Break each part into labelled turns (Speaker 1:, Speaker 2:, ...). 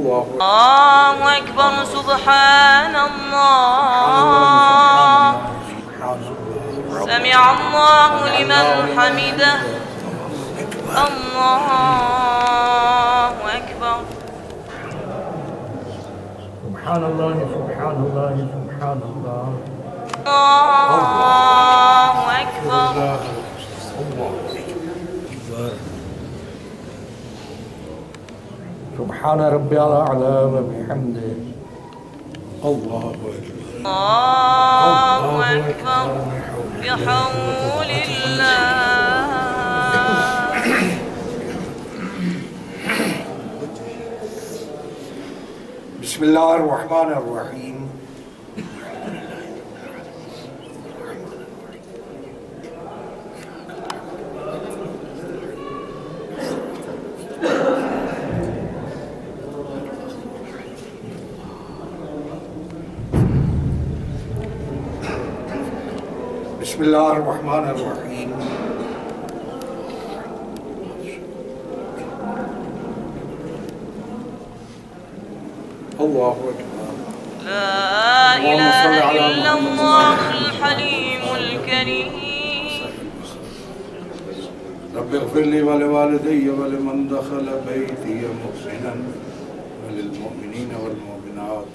Speaker 1: الله
Speaker 2: أكبر. سبحان الله. سمع الله لمن حمده. الله أكبر.
Speaker 1: سبحان الله سبحان الله سبحان الله.
Speaker 2: الله أكبر.
Speaker 1: سبحان ربي الأعلى وبحمده. الله أكبر.
Speaker 2: الله أكبر. بحول الله.
Speaker 1: بسم الله الرحمن الرحيم. بسم الله الرحمن الرحيم. الله أكبر.
Speaker 2: لا إله إلا الله الحليم الكريم.
Speaker 1: رب اغفر لي ولوالدي ولمن دخل بيتي محسنا وللمؤمنين والمؤمنات.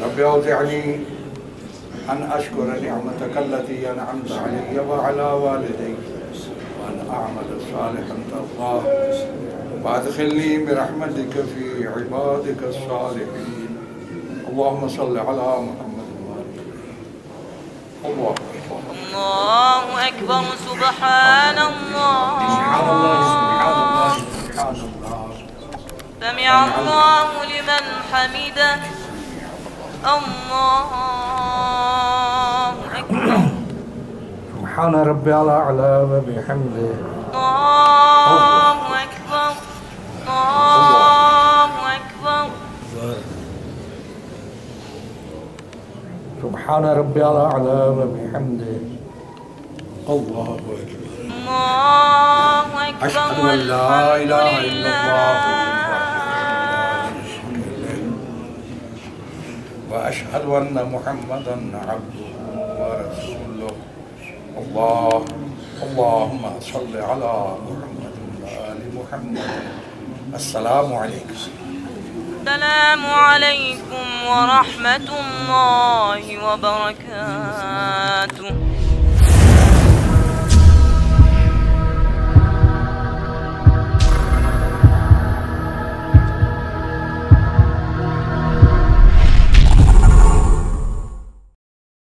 Speaker 1: رب أوزعني أن أشكر نعمتك التي أنعمت علي وعلى والدي وأن أعمل صالحا ترضاه وأدخلني برحمتك في عبادك الصالحين. اللهم صل على محمد وآله. الله أكبر.
Speaker 2: الله أكبر. سبحان الله.
Speaker 1: سبحان الله سبحان الله سبحان الله.
Speaker 2: سمع الله لمن حمده. الله أكبر.
Speaker 1: سبحان ربي الأعلى وبحمده.
Speaker 2: الله أكبر. الله أكبر.
Speaker 1: سبحان ربي الأعلى وبحمده. الله أكبر.
Speaker 2: الله أكبر.
Speaker 1: أشهد أن لا إله إلا الله وأشهد أن محمدا عبده ورسوله. اللهم صل على محمد وآل محمد. السلام عليكم.
Speaker 2: السلام عليكم ورحمة الله وبركاته.